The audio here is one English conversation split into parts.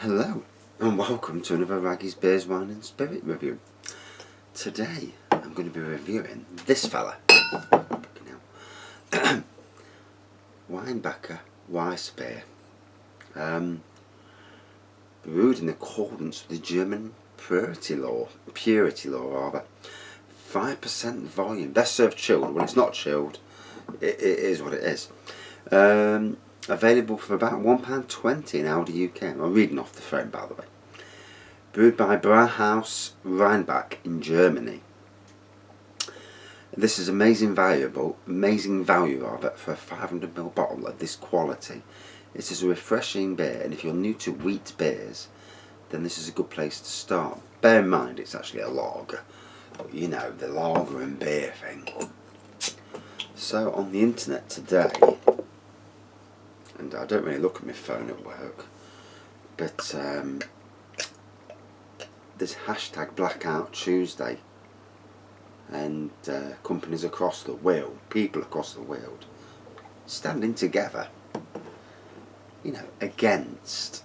Hello and welcome to another Raggy's Beers, Wine and Spirit review. Today I'm going to be reviewing this fella. Rheinbacher Weisbier. Brewed in accordance with the German purity law rather. 5% volume. They're served chilled. When it's not chilled, it is what it is. Available for about £1.20 in Aldi UK. I'm reading off the phone, by the way. Brewed by Brauhaus Rheinbach in Germany. This is amazing value for a 500ml bottle of this quality. It is a refreshing beer, and if you're new to wheat beers, then this is a good place to start. Bear in mind it's actually a lager, but you know, the lager and beer thing. So on the internet today, and I don't really look at my phone at work, but there's hashtag Blackout Tuesday, and companies across the world, people across the world, standing together, you know, against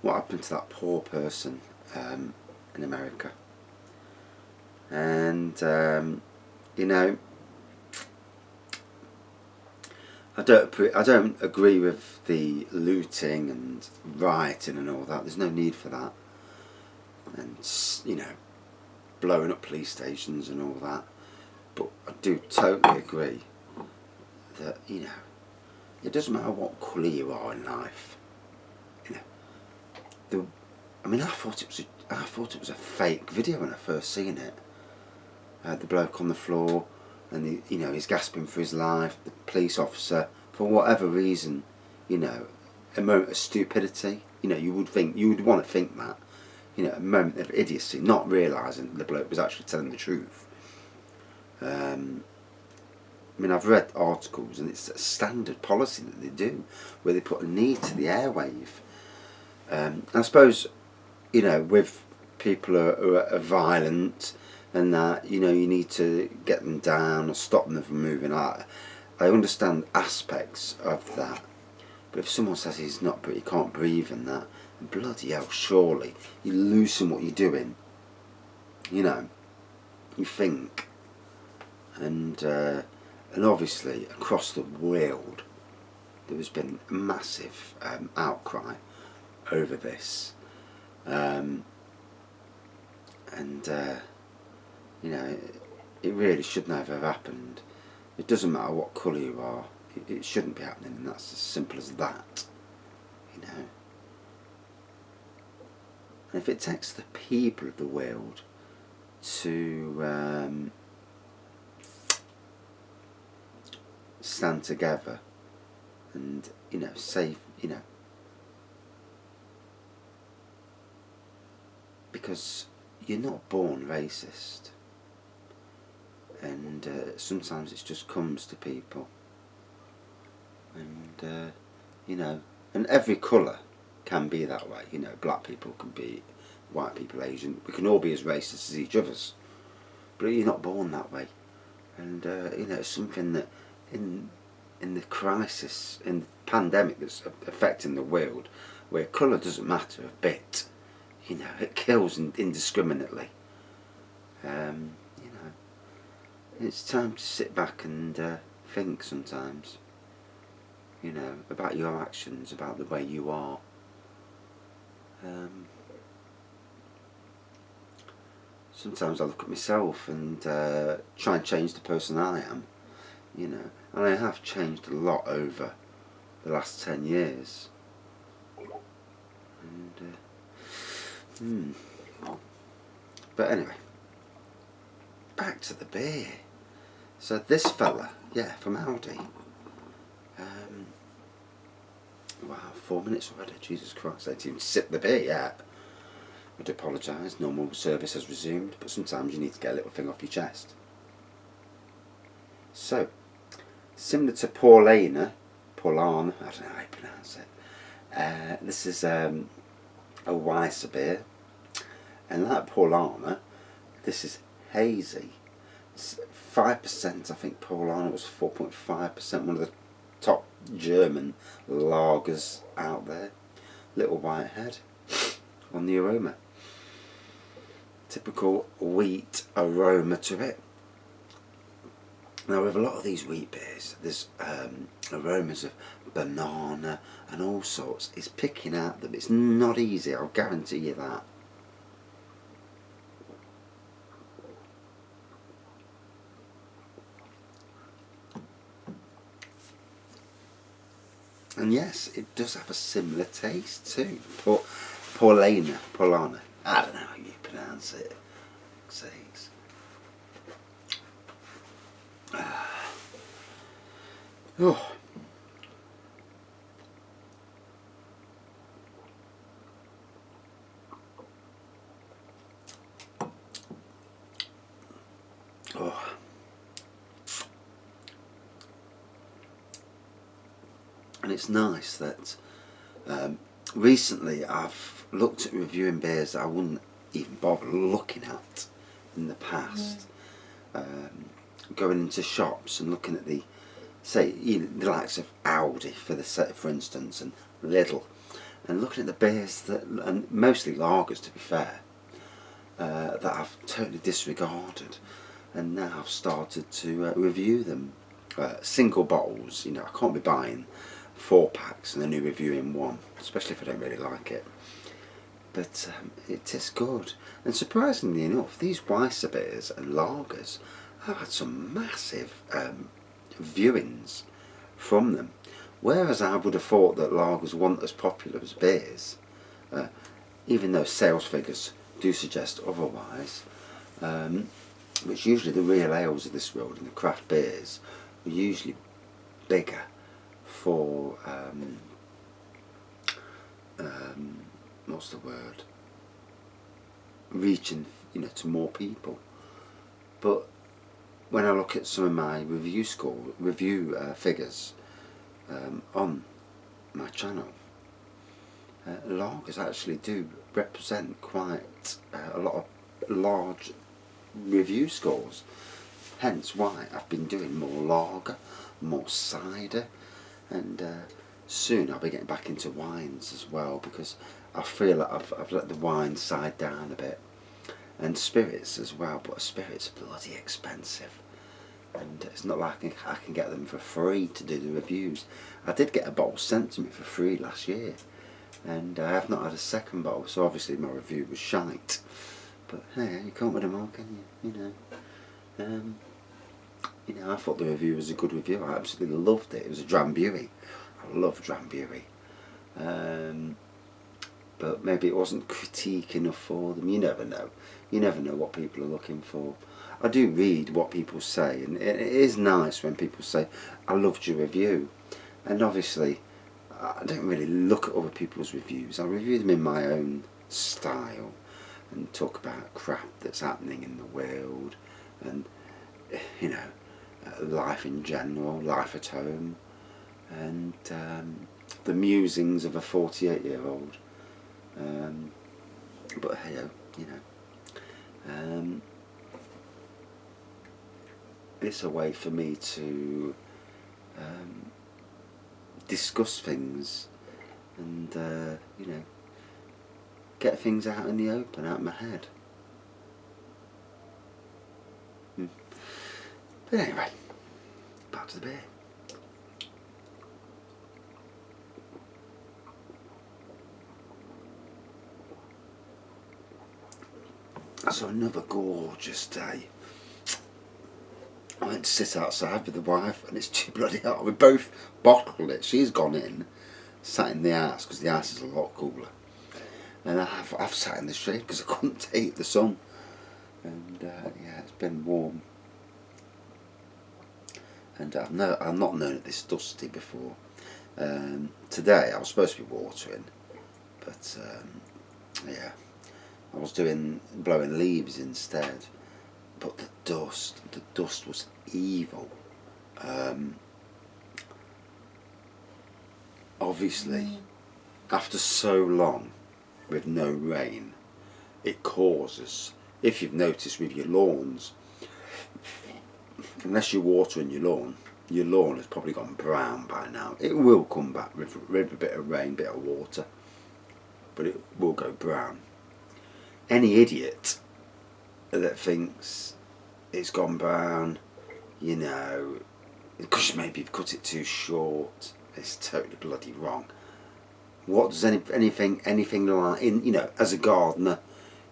what happened to that poor person in America. And you know, I don't agree with the looting and rioting and all that. There's no need for that. And you know, blowing up police stations and all that. But I do totally agree that, you know, it doesn't matter what colour you are in life. You know, I mean, I thought it was a fake video when I first seen it. The bloke on the floor, and you know, he's gasping for his life. The police officer, for whatever reason, you know, a moment of stupidity. You know, you would want to think that, you know, a moment of idiocy, not realising that the bloke was actually telling the truth. I mean, I've read articles, and it's a standard policy that they do, where they put a knee to the airwave. I suppose, you know, with people who are violent and that, you know, you need to get them down or stop them from moving. I understand aspects of that, but if someone says he can't breathe and that, bloody hell, surely you loosen what you're doing. You know, you think, and obviously across the world there has been a massive outcry over this, and you know, it really should never have happened. It doesn't matter what colour you are, it shouldn't be happening, and that's as simple as that, you know. And if it takes the people of the world to stand together and, you know, save, you know, because you're not born racist, and sometimes it just comes to people, and you know, and every colour can be that way. You know, black people can be, white people, Asian, we can all be as racist as each other's, but you're not born that way. And you know, it's something that in the crisis, in the pandemic that's affecting the world, where colour doesn't matter a bit, you know, it kills indiscriminately. You know, it's time to sit back and think sometimes, you know, about your actions, about the way you are. Sometimes I look at myself and try and change the person I am, you know, and I have changed a lot over the last 10 years. And but anyway, back to the beer. So this fella, yeah, from Aldi. Wow, 4 minutes already, Jesus Christ, I didn't even sip the beer yet. I do apologise, normal service has resumed, but sometimes you need to get a little thing off your chest. So, similar to Paulana, I don't know how you pronounce it. This is a Weisbier, and like Paulana, this is hazy. It's 5%, I think Paulana was 4.5%, one of the top German lagers out there. Little white head on the aroma. Typical wheat aroma to it. Now with a lot of these wheat beers, there's aromas of banana and all sorts. It's picking out them. It's not easy, I'll guarantee you that. And yes, it does have a similar taste too. Paulana. I don't know how you pronounce it. Sakes. Oh. Oh. And it's nice that recently I've looked at reviewing beers that I wouldn't even bother looking at in the past. Going into shops and looking at the, say, the likes of Aldi for instance, and Lidl, and looking at the beers that, and mostly lagers to be fair, that I've totally disregarded, and now I've started to review them. Single bottles, you know, I can't be buying 4 packs and only reviewing one, especially if I don't really like it. But it is good, and surprisingly enough, these Weisser beers and lagers have had some massive viewings from them, whereas I would have thought that lagers weren't as popular as beers, even though sales figures do suggest otherwise, which usually the real ales of this world and the craft beers are usually bigger for what's the word, reaching, you know, to more people. But when I look at some of my review figures on my channel, lagers actually do represent quite a lot of large review scores, hence why I've been doing more lager, more cider, and soon I'll be getting back into wines as well, because I feel like I've let the wine side down a bit, and spirits as well, but spirits are bloody expensive, and it's not like I can get them for free to do the reviews. I did get a bottle sent to me for free last year, and I have not had a second bottle, so obviously my review was shite, but hey, you can't win them all, can you? You know, I thought the review was a good review. I absolutely loved it. It was a Drambuie. I love Drambuie. But maybe it wasn't critique enough for them. You never know. You never know what people are looking for. I do read what people say, and it is nice when people say, I loved your review. And obviously, I don't really look at other people's reviews. I review them in my own style and talk about crap that's happening in the world, and, you know, life in general, life at home, and the musings of a 48-year-old. But hey, you know, it's a way for me to discuss things and you know, get things out in the open, out of my head. But anyway, back to the beer. So another gorgeous day. I went to sit outside with the wife, and it's too bloody hot. We both bottled it. She's gone in, sat in the house because the house is a lot cooler, and I've sat in the shade because I couldn't take the sun. And yeah, it's been warm. And I've not known it this dusty before. Today I was supposed to be watering, but yeah, I was blowing leaves instead. But the dust was evil. Obviously, after so long with no rain, it causes, if you've noticed with your lawns, unless you're watering your lawn, your lawn has probably gone brown by now. It will come back with a bit of rain, bit of water, but it will go brown. Any idiot that thinks it's gone brown, you know, because maybe you've cut it too short, it's totally bloody wrong. What does anything like, you know, as a gardener,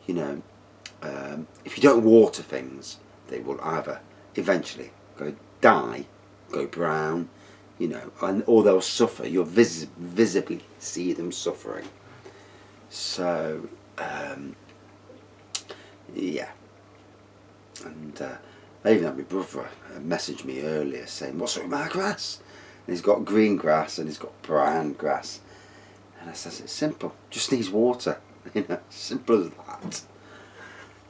you know, if you don't water things, they will either eventually die, go brown, you know, or they'll suffer. You'll visibly see them suffering. So, yeah. And I even had my brother message me earlier saying, "What's up with my grass?" And he's got green grass and he's got brown grass. And I says, it's simple, just needs water, you know, simple as that.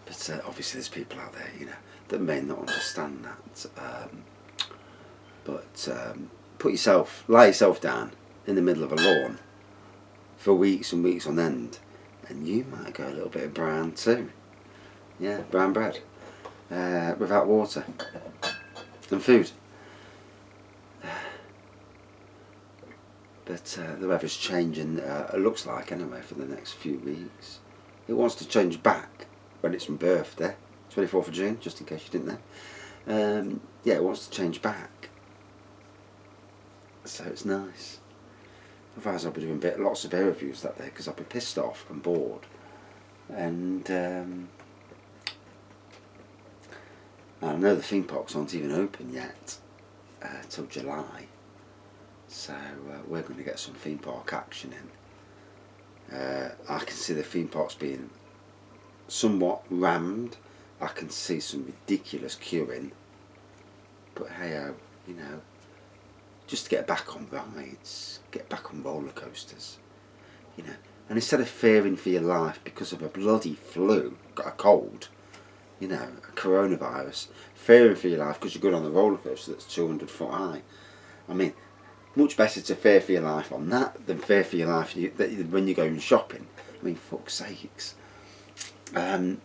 But obviously there's people out there, you know, that may not understand that. Lie yourself down in the middle of a lawn for weeks and weeks on end, and you might go a little bit of brown too. Yeah, brown bread, without water and food. But the weather's changing, it looks like anyway, for the next few weeks. It wants to change back when it's my birthday, 24th of June, just in case you didn't know. Yeah, it wants to change back. So it's nice. Otherwise I'll be doing lots of beer reviews that day because I'll be pissed off and bored. And I know the theme parks aren't even open yet till July. So we're going to get some theme park action in. I can see the theme parks being somewhat rammed. I can see some ridiculous queuing. But hey, you know, just to get back on rides, get back on roller coasters, you know. And instead of fearing for your life because of a bloody flu, got a cold, you know, a coronavirus, fearing for your life because you're going on the roller coaster that's 200 foot high. I mean, much better to fear for your life on that than fear for your life when you're going shopping. I mean, fuck's sakes. You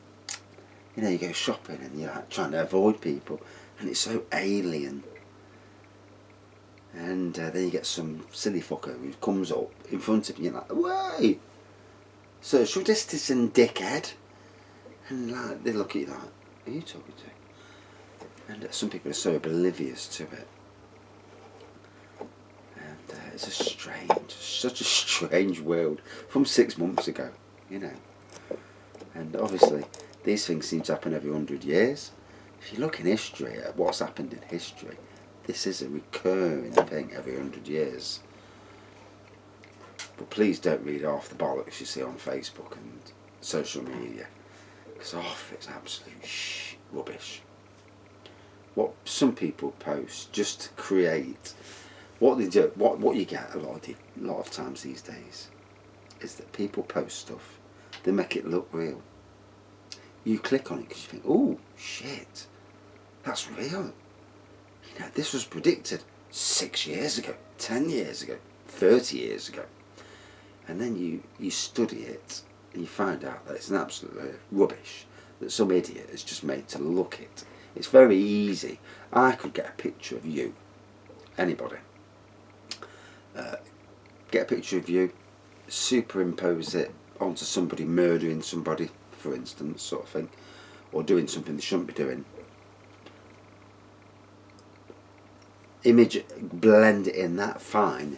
know, you go shopping and you're like trying to avoid people, and it's so alien. And then you get some silly fucker who comes up in front of you and you're like, "Way! Social distancing, dickhead!" And like, they look at you like, "Who are you talking to?" And some people are so oblivious to it. It's such a strange world from 6 months ago, you know. And obviously, these things seem to happen every 100 years. If you look in history at what's happened in history, this is a recurring thing every 100 years. But please don't read half the bollocks you see on Facebook and social media, because half of it's absolute rubbish. What some people post just to create. What they do, what you get a lot of times these days, is that people post stuff, they make it look real. You click on it because you think, "Oh shit, that's real." You know, this was predicted 6 years ago, 10 years ago, 30 years ago, and then you study it and you find out that it's an absolute rubbish that some idiot has just made to look it. It's very easy. I could get a picture of you, anybody. Get a picture of you, superimpose it onto somebody murdering somebody, for instance, sort of thing, or doing something they shouldn't be doing. Image, blend it in that fine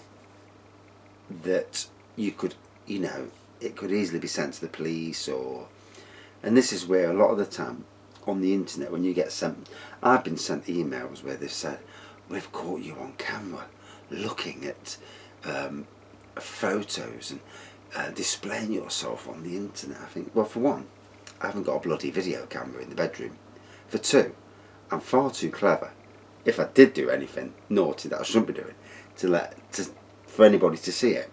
that you could, you know, it could easily be sent to the police, or. And this is where a lot of the time on the internet, when you get sent, I've been sent emails where they've said, "We've caught you on camera looking at photos and displaying yourself on the internet." I think, well, for one, I haven't got a bloody video camera in the bedroom. For two, I'm far too clever, if I did do anything naughty that I shouldn't be doing, for anybody to see it.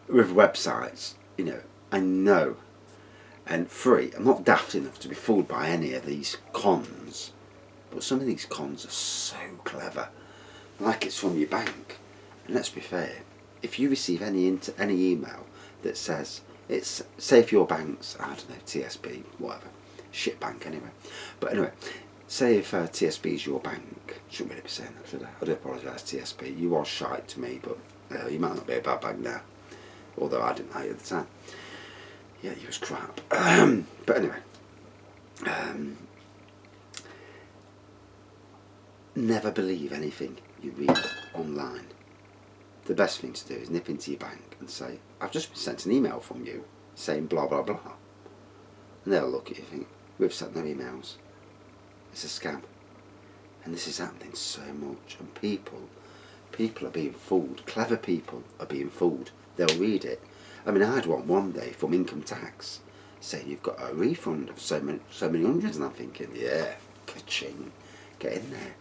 With websites, you know, I know, and free, I'm not daft enough to be fooled by any of these cons, but some of these cons are so clever. Like it's from your bank. And let's be fair, if you receive any email that says, say if your bank's, I don't know, TSB, whatever, shit bank anyway, but anyway, say if TSB is your bank, shouldn't really be saying that, should I? I do apologise, TSB. You was shite to me, but you might not be a bad bank now. Although I didn't like you at the time. Yeah, you was crap. But anyway, never believe anything you read online. The best thing to do is nip into your bank and say, I've just been sent an email from you saying blah blah blah. And they'll look at you and think, we've sent no emails. It's a scam. And this is happening so much. And people are being fooled. Clever people are being fooled. They'll read it. I mean, I had one day from income tax saying you've got a refund of so many hundreds, and I'm thinking, yeah, ka-ching, get in there.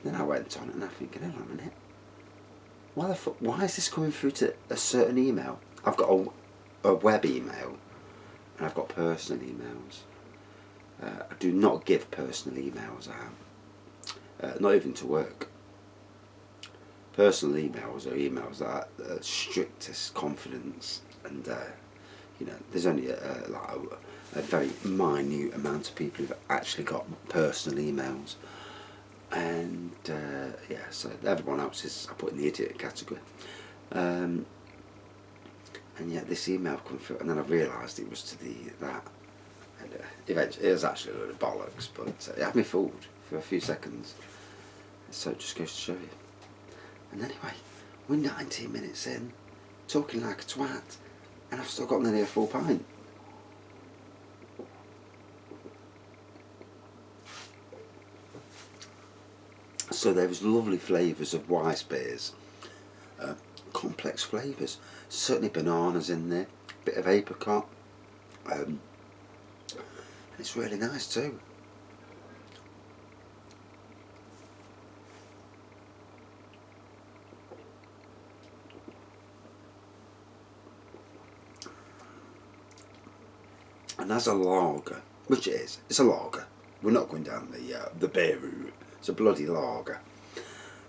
Then I went on it and I'm thinking, hang on a minute, why is this coming through to a certain email? I've got a web email and I've got personal emails. I do not give personal emails out, not even to work. Personal emails are emails that are strictest confidence, and you know, there's only a very minute amount of people who've actually got personal emails, and yeah, so everyone else is I put in the idiot category. And yet this email come through, and then I realised it was to that, and eventually it was actually a load of bollocks, but it had me fooled for a few seconds. So it just goes to show you. And anyway, we're 19 minutes in, talking like a twat, and I've still got nearly a full pint. So there was lovely flavours of Weisbiers, complex flavours, certainly bananas in there, a bit of apricot, and it's really nice too. And as a lager, which it is, it's a lager. We're not going down the beer route. It's a bloody lager.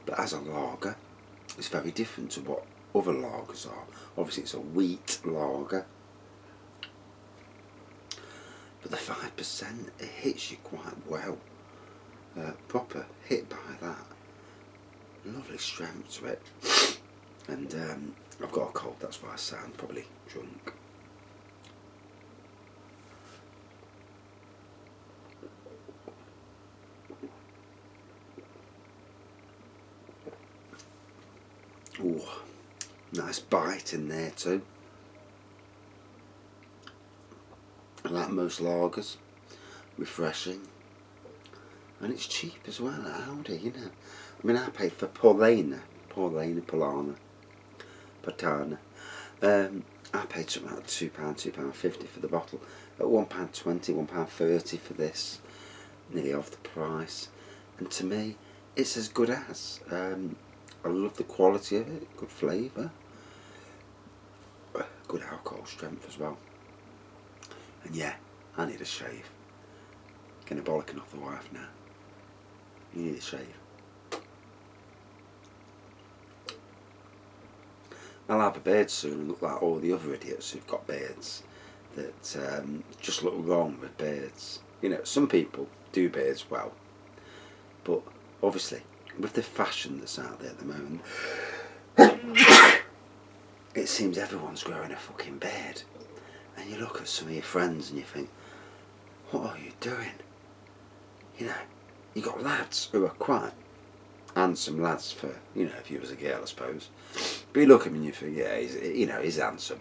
But as a lager, it's very different to what other lagers are. Obviously, it's a wheat lager. But the 5%, it hits you quite well. Proper hit by that. Lovely strength to it. And I've got a cold, that's why I sound probably drunk. Ooh, nice bite in there too. Like most lagers, refreshing, and it's cheap as well at Aldi, you know. I mean, I paid for Patana. I paid something like £2.50 for the bottle. At £1.20, £1.30 for this, nearly half the price. And to me, it's as good as. I love the quality of it, good flavour, good alcohol strength as well. And yeah, I need a shave. Getting a bollocking off the wife now. You need a shave. I'll have a beard soon and look like all the other idiots who've got beards that just look wrong with beards. You know, some people do beards well, but obviously with the fashion that's out there at the moment, it seems everyone's growing a fucking beard. And you look at some of your friends and you think, what are you doing? You know, you got lads who are quite handsome lads for, you know, if you was a girl I suppose. But you look at him and you think, yeah, he's handsome.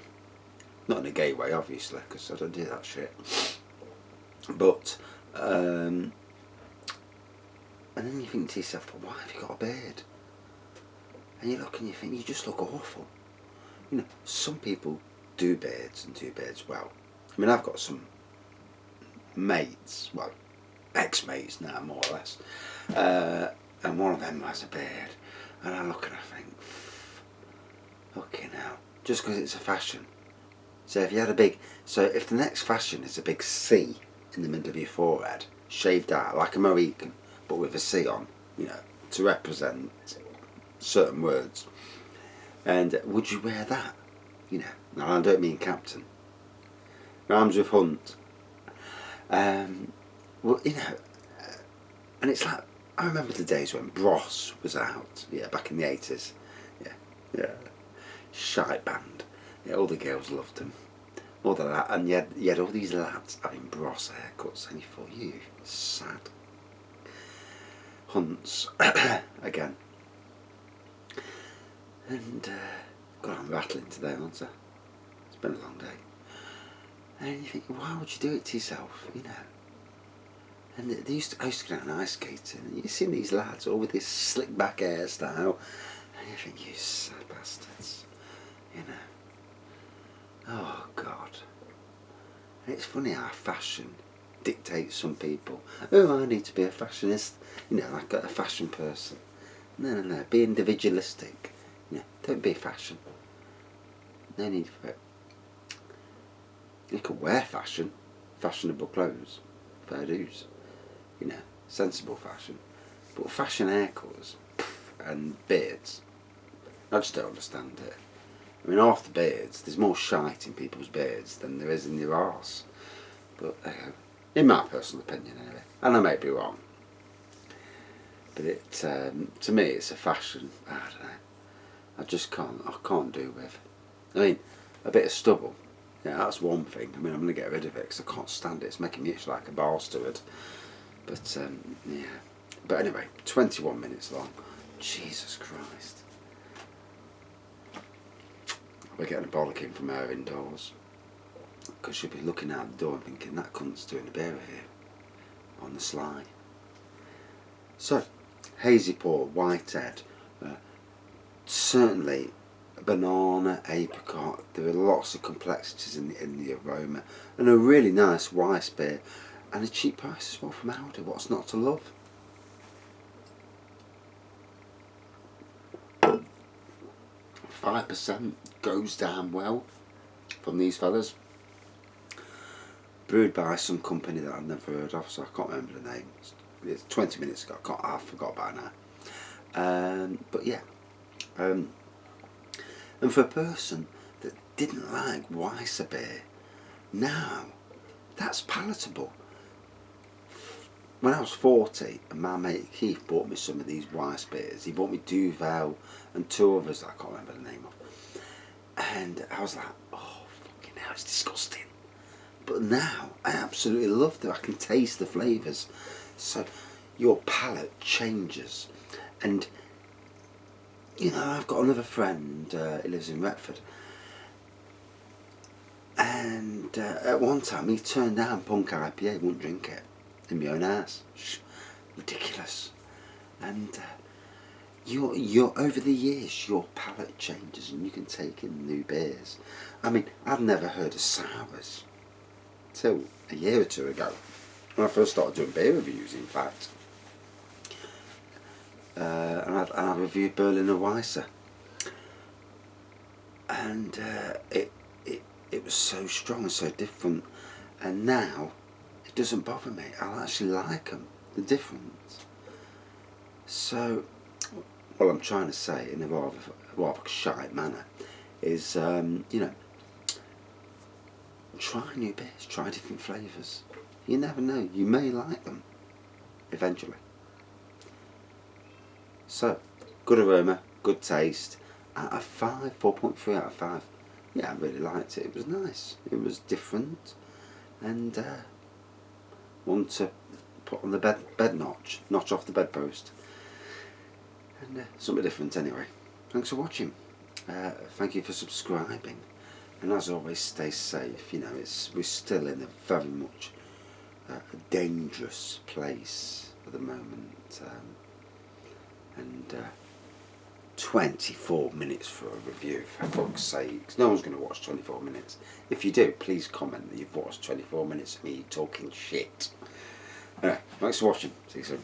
Not in a gay way, obviously, because I don't do that shit. But, and then you think to yourself, well, why have you got a beard? And you look and you think, you just look awful. You know, some people do beards and do beards well. I mean, I've got some mates, well, ex-mates now, more or less. And one of them has a beard. And I look and I think, fucking hell. Just because it's a fashion. So if you had if the next fashion is a big C in the middle of your forehead, shaved out like a Mohican, but with a C on, you know, to represent certain words. And would you wear that? You know, now I don't mean captain. Rhymes with hunt. Well, you know, And it's like, I remember the days when Bros was out, yeah, back in the 80s. Yeah, yeah. Shite band. Yeah, all the girls loved them. All the and you had all these lads having Bros haircuts, and you thought, you sad. Hunts, again. And, God, I'm rattling today, aren't I? It's been a long day. And you think, why would you do it to yourself, you know? And I used to go down ice skating, and you see these lads all with this slick back hairstyle, and you think, you sad bastards, you know. Oh God. And it's funny how fashion dictates some people. Oh, I need to be a fashionist, you know, like a fashion person. No, be individualistic. You know, don't be fashion. No need for it. You can wear fashion, fashionable clothes, fair dues, you know, sensible fashion. But fashion haircuts and beards, I just don't understand it. I mean, half the beards, there's more shite in people's beards than there is in their arse. But, in my personal opinion anyway, and I may be wrong. But it, to me, it's a fashion, I don't know, I can't do with. I mean, a bit of stubble, yeah, that's one thing. I mean, I'm going to get rid of it because I can't stand it. It's making me itch like a bar steward. But, yeah. But anyway, 21 minutes long. Jesus Christ. We're getting a bollocking from her indoors. Because she'll be looking out the door and thinking, that cunt's doing a beer review. On the sly. So, hazy port, whitehead. Certainly banana, apricot. There are lots of complexities in the aroma, and a really nice Weisbier, and a cheap price as well from Aldi. What's not to love? %5 goes down well from these fellas. Brewed by some company that I've never heard of, so I can't remember the name. It's 20 minutes ago. I forgot by now. But yeah. And for a person that didn't like Weisbier, now that's palatable. When I was 40 and my mate Keith bought me some of these Weisbiers, he bought me Duvel and two others that I can't remember the name of. And I was like, oh fucking hell, it's disgusting. But now I absolutely love them. I can taste the flavours. So your palate changes. And you know, I've got another friend, he lives in Retford, and at one time he turned down Punk IPA, wouldn't drink it, in my own house. Ridiculous. And you're over the years, your palate changes and you can take in new beers. I mean, I'd never heard of sours till a year or two ago, when I first started doing beer reviews, in fact. And I reviewed Berliner Weisse, and it was so strong and so different, and now it doesn't bother me. I actually like them. They're different. So, what I'm trying to say in a rather shite manner is, you know, try new beers, try different flavours. You never know. You may like them eventually. So, good aroma, good taste. Out of 5, 4.3 out of 5. Yeah, I really liked it. It was nice. It was different, and one to put on the bed notch off the bedpost, and something different anyway. Thanks for watching. Thank you for subscribing, and as always, stay safe. You know, we're still in a very much a dangerous place at the moment. And 24 minutes for a review, for fuck's sake. No one's going to watch 24 minutes. If you do, please comment that you've watched 24 minutes of me talking shit. Anyway, thanks for watching. See you soon.